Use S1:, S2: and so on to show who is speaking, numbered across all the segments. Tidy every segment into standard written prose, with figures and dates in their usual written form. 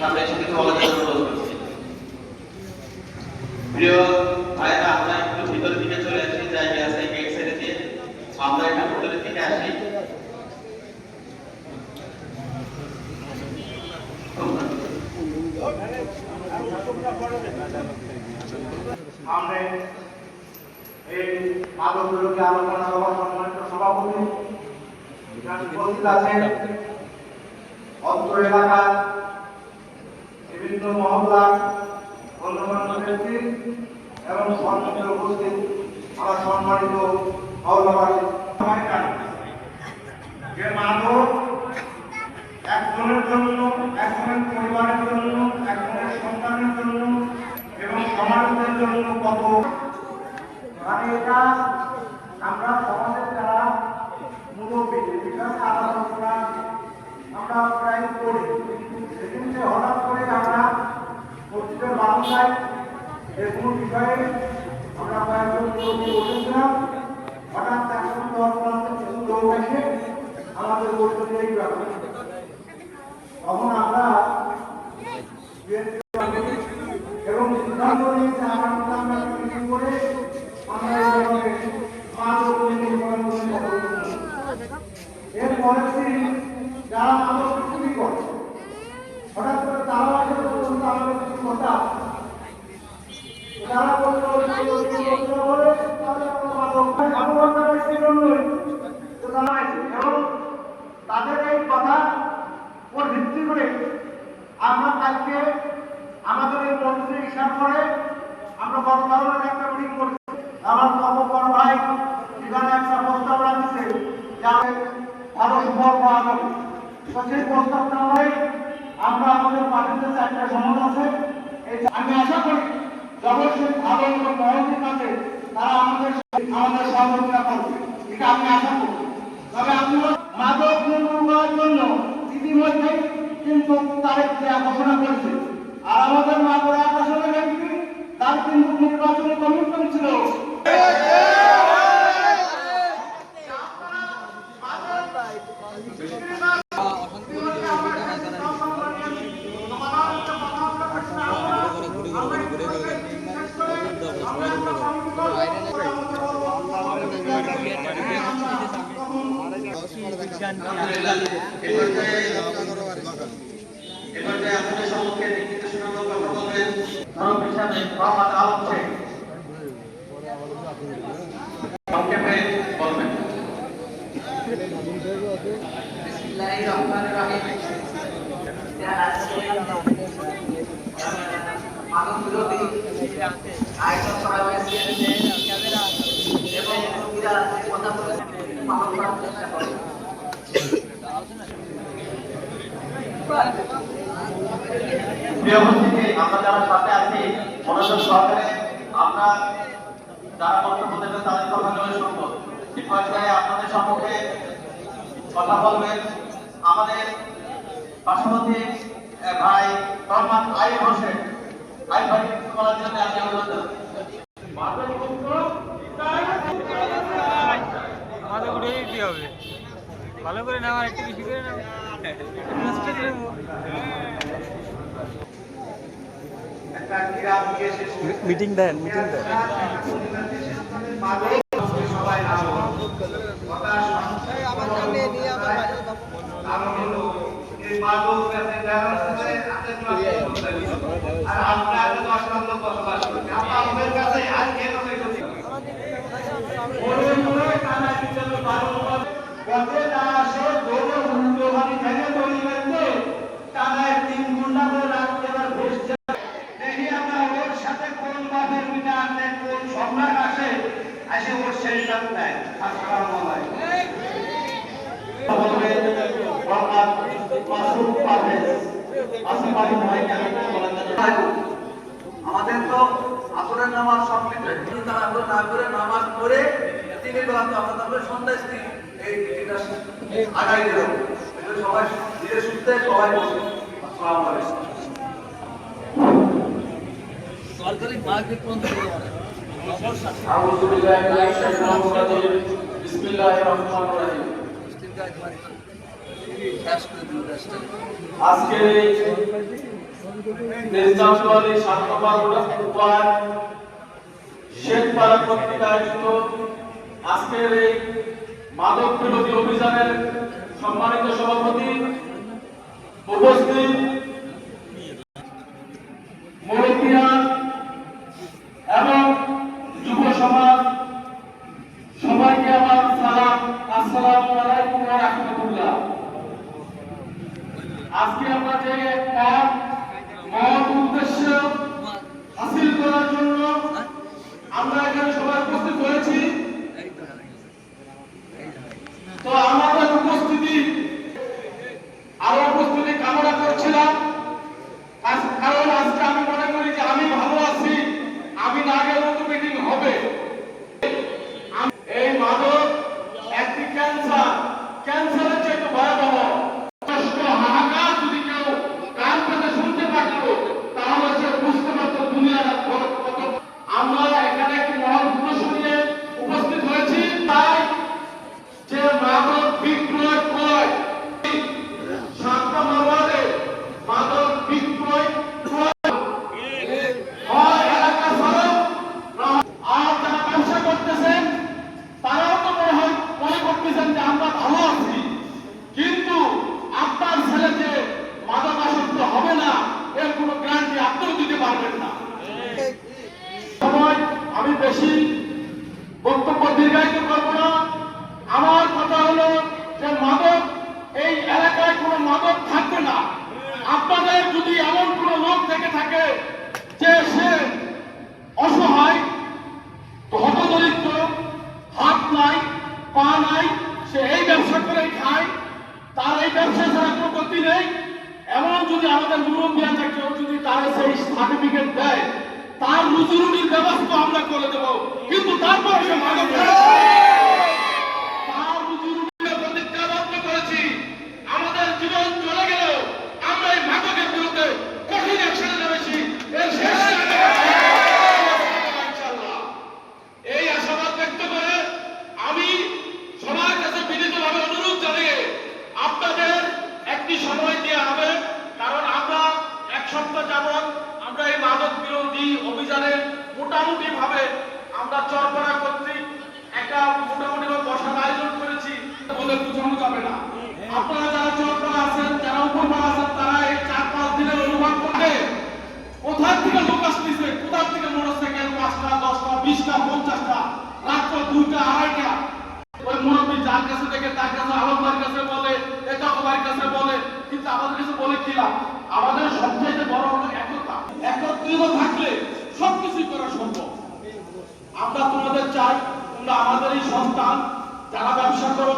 S1: সামনে এসে কিছু বলার জন্য অনুরোধ করছি। প্রিয় ভাইরা, আমরা একটু ভিতরের দিকে চলে আসি, জায়গা আছে গেট ছেড়ে দিয়ে আমরা একটু ভিতরের দিকে আসি।
S2: আমরা এই মাদক বিরোধী আলোচনা সভা সম্মানিত সভাপতি উপস্থিত আছেন অত্র এলাকার বিভিন্ন মহল্লা গণ্যমান্য ব্যক্তি এবং সম্মানিত উপস্থিত আমার সম্মানিত মহল্লাবাসী। যে মাদক একজনের জন্য, একজনের পরিবারের জন্য, একজনের সন্তানের জন্য এবং সমাজের জন্য কত, মানে এটা আমরা সমাজের যারা মুরব্বী আলোচনা আমরা প্রায় করি, সেদিন হঠাৎ করে আমরা মসজিদের বারান্দায় যে কোনো বিষয়ে আমরা কয়েকজন মুরব্বী বসেছিলাম, হঠাৎ এখন 10 প্রান্তে কিছু লোক এসে আমাদের বলতে এই ব্যাপার। তখন আমরা এবং সিদ্ধান্ত নিয়েছে আমরা মিটিং করে আমরা এরপরে যারা মাদক বিক্রি করে হঠাৎ করে তারা আমাদের কিছু কথা তারা এবং তাদের এই কথা উপর ভিত্তি করে আমরা কালকে আমাদের এই মন্ত্রী হিসাব করে আমরা গতকালের একটা মিটিং করেছি। আমার বড় ভাই এখানে একটা প্রস্তাব রাখছে যা আরো সুফল পাওয়া যাবে। তো সেই প্রস্তাবটা হয় আমরা আমাদের পার্টিতে 4টা সমাজ আছে, আমি আশা করি যখন সেই ভালো এবং মহতিক আছে তারা আমাদের সহযোগিতা করবে, এটা আমি আশা করি। তবে আপনারা মাদক নির্মূল করার জন্য ইতিমধ্যেই কিন্তু তারিখ ঘোষণা করেছে। আর আমাদের মাদক আসনের এমপি তার কিন্তু নির্বাচনী কমিশন ছিল।
S1: আপনাদের সম্মুখে নির্দেশনা কথা বলবেন মুরব্বী সাহেব মোহাম্মদ আলম শেখ। সংক্ষেপে বলবেন।
S3: বিসমিল্লাহির রহমানির রহিম। মাদক বিরোধী আইন করা হয়েছে এবং এরা কথা বলে পালন করার চেষ্টা করে।
S1: আমরা যারা সাথে আছি মনোযোগ সহকারে আমরা যারা বক্তব্য দেবেন তাদের কথা জন্য শুনবো। এই পর্যায়ে আপনাদের সম্মুখে কথা বলবেন আমাদের পার্শ্ববর্তী ভাই রহমান আইব হোসেন। আইব ভাই বলার জন্য আমি অনুরোধ জানাচ্ছি।
S4: ভালো করে নেওয়া একটু বেশি করে নেওয়া মিটিং দেন
S3: আমাদের তো আসরের নামাজ সম্পৃক্ত তারা না করে নামাজ পড়ে তিনি বেলা তো আমরা তারপরে সন্ধ্যা স্ত্রী এই মিটিংটা আগাই দিল। সবাই ধীরে সুস্থে সবাই বসে। আসসালামু আলাইকুম। সরকারি মার্কেট পর্যন্ত
S1: আউযু বিল্লাহি মিনাশ শাইতানির রাজিম। বিসমিল্লাহির রহমানির রহিম।
S3: আজকে
S1: নিজামবাড়ি ৭ নম্বর ওয়ার্ড শেখপাড়া কর্তৃক আয়োজিত আজকের এই মাদক বিরোধী অভিযানের সম্মানিত সভাপতি, উপস্থিত মুরব্বিয়ান এবং যুব সমাজ, সবাইকে আমার সালাম, আসসালামু আলাইকুম ওয়া রাহমাতুল্লাহ। আজকে আমরা যে এক মহৎ উদ্দেশ্য হাসিল করার জন্য আমরা এখানে সবাই উপস্থিত হয়েছি, তো আমাদের উপস্থিতি আরো উপস্থিতি কামনা করছিলাম, কারণ আজকে আমি মনে করি যে আমি ভালো আছি, আমি না গেলেও তো মিটিং হবে। এই মাদক একটি ক্যান্সার, ক্যান্সারের চেয়ে ভয়াবহ। হাহাকার যদি কেউ কান পেতে শুনতে পারতো তাহলে সে বুঝতে পারতো দুনিয়ার কত। আমরা এখানে একটি মহৎ উদ্দেশ্য নিয়ে উপস্থিত হয়েছি, তাই যে মাদক বিক্রয় ক্রয় শান্তভাবে মাদক বিক্রয় হয় এলাকা সড়ক, আর যারা ব্যবসা করতেছেন তারাও তো মনে করতেছেন যে আমরা ভালো আছি, কিন্তু আপনার ছেলে যে মাদক আসক্ত হবে না এর কোনো গ্যারান্টি আপনিও দিতে পারবেন না। সময় আমি বেশি বক্তব্য দীর্ঘায়িত করব না। আমার কথা হলো যে মাদক এই এলাকায় কোনো মাদক থাকবে না। আপনাদের যদি এমন কোনো লোক থেকে থাকে যে সে অসহায়, হতদরিদ্র, হাত নাই পা নাই, সে এই ব্যবসা করে খায়, তার এই ব্যবসা ছাড়া কোনো গতি নেই, এমন যদি আমাদের মুরব্বিয়ান কেউ যদি তার সেই সার্টিফিকেট দেয়, তার রুজি রুটির ব্যবস্থা আমরা করে দেব, কিন্তু তারপর সে মাদক তার রুজি রুটির প্রতিজ্ঞাবদ্ধ করেছি। আমাদের জীবন চলে গেলেও আমরা এই মাদকের বিরুদ্ধে কঠিন অ্যাকশনে নেমেছি। এর শেষ ইনশাআল্লাহ। এই আশাবাদ ব্যক্ত করে আমি সবার কাছে বিনীতভাবে অনুরোধ জানিয়ে আপনাদের একটি সময় দেওয়া হবে, কারণ আমরা এক সপ্তাহ যাবৎ আমরা এই মাদক বিরোধী অভিযানে মোটামুটি ভাবে আমরা চরপাড়া কর্তৃক একটা মোটামুটি বসার আয়োজন করেছি বলে বোঝানো যাবে না। আপনারা যারা চরপাড়া আছেন, যারা উপরপাড়া আছেন, তারা এই 4-5 দিনের অনুভব করবে কোথা থেকে লোক আসতেছে, কোথা থেকে মোটরসাইকেল 5টা 10টা 20টা 50টা, রাত্র 2টা 2:30টা, ওই মুরব্বী যার কাছে থেকে তার কাছে আলমবাড়ির কাছে বলে, একাকবাড়ির কাছে বলে, কিন্তু আমাদের কাছে বলে কি লাভ? আমাদের সবচেয়ে বড় হলো একতা। একত্রিত থাকলে সবকিছুই করা সম্ভব। আমরা তোমাদের চাই, তোমরা আমাদেরই সন্তান, যারা ব্যবসা করো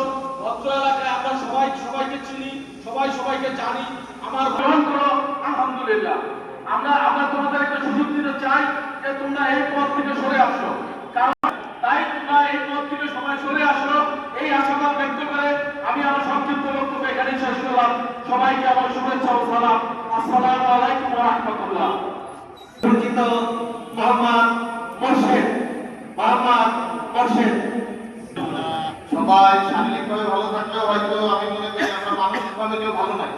S1: অত্র এলাকায় আমরা সবাই সবাইকে চিনি, সবাই সবাইকে জানি, আমার গ্রহণ করো, আলহামদুলিল্লাহ। আমরা তোমাদের একটা সুযোগ দিতে চাই যে তোমরা এই পথ থেকে সরে আসো, কারণ তাই তোমরা এই পথ থেকে সবাই সরে আসো, এই আশাবাদ ব্যক্ত করে আমি আমার সংক্ষিপ্ত বক্তব্য এখানে শেষ করলাম। সবাইকে আমার শুভেচ্ছা ও সালাম। আসসালামু আলাইকুম ওয়া রাহমাতুল্লাহ। পরিচিত মোহাম্মদ মোর্শেদ,
S2: সবাই শারীরিকভাবে ভালো থাকলেও হয়তো আমি মনে করি আমরা মানসিকভাবে কেউ ভালো নাই।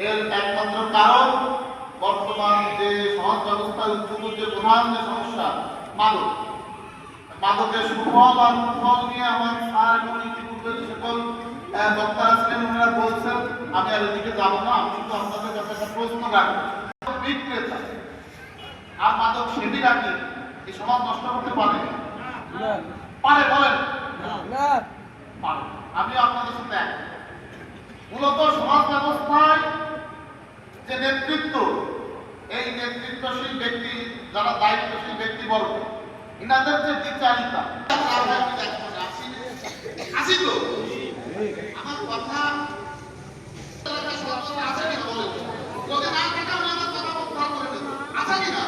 S2: এর একমাত্র কারণ বর্তমান যে সমাজ ব্যবস্থায় উদ্ভূত যে প্রধান যে সমস্যা মাদক, মাদকের সুফল আর কুফল নিয়ে আমার স্যার এবং ইতিপূর্বে যে সকল বক্তারা ছিলেন ওনারা বলছেন, আমি আর এদিকে যাবো না। আমি শুধু আপনাদের কাছে একটা প্রশ্ন রাখবো, বিক্রেতা আর মাদক সেবী রাখি এই সমাজ নষ্ট করতে পারে? পারে বলেন? পারে। আমি আপনাদের সাথে এক। মূলত সমাজ ব্যবস্থায় যে নেতৃত্ব, এই নেতৃত্বশীল ব্যক্তি, যারা দায়িত্বশীল ব্যক্তি বর্গ, ইনাদের যে বিচারিতা, আসি তো আমার কথা আছে কিনা বলেন? যদি না থাকে আমি আমার কথা প্রত্যাহার করে নেব, আছে কিনা?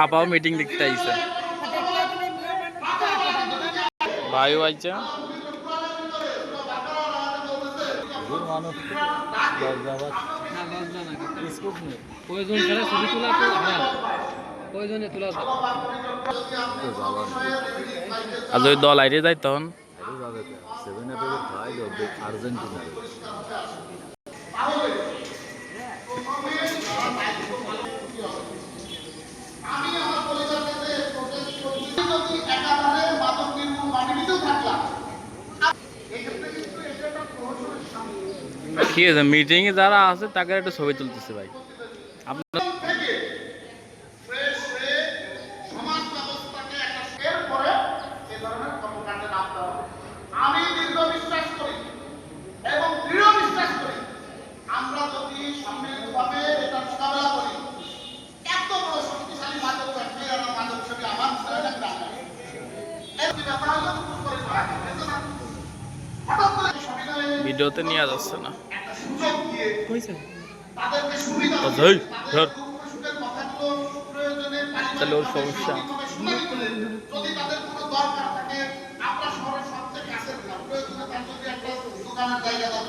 S4: আবাও মিটিং দেখতে আইছে ভাইও আইছে আর ওই দল আইরে যাই তখন
S5: আর্জেন্টিনা
S4: কি আছে মিটিং এ যারা আছে তাকে একটা ছবি তুলতেছে ভাই আপনার
S2: থেকে ফ্রেশ হয়ে সমাজ ব্যবস্থাকে একটা শেয়ার করে এ ধরনের কর্মকাণ্ডে নামতে হবে। আমি দীর্ঘ বিশ্বাস করি এবং দৃঢ় বিশ্বাস করি আমরা যদি সম্মিলিতভাবে এটা মোকাবেলা করি, এত বড় শক্তিশালী মাদক ব্যবসায়ী আর মাদক সেবী আমার ছেলেটা গ্রামে এই ব্যাপার হলো খুব করে করা হঠাৎ করে সংবিধানে
S4: ভিডিওতে নিয়ে যাচ্ছে না
S2: একটা সুযোগ দিয়ে
S4: কইছে
S2: তাদেরকে সুবিধা
S4: ও ধর, ধর।
S2: সুখের কথাগুলো প্রয়োজনে
S4: তাহলে ওর সমস্যা।
S2: শুনানি করে যদি তাদের কোনো দরকার থাকে, আপনার শহরের সবচেয়ে কাছের গ্রাম, প্রয়োজনে তার যদি একটা দোকানের জায়গা দরকার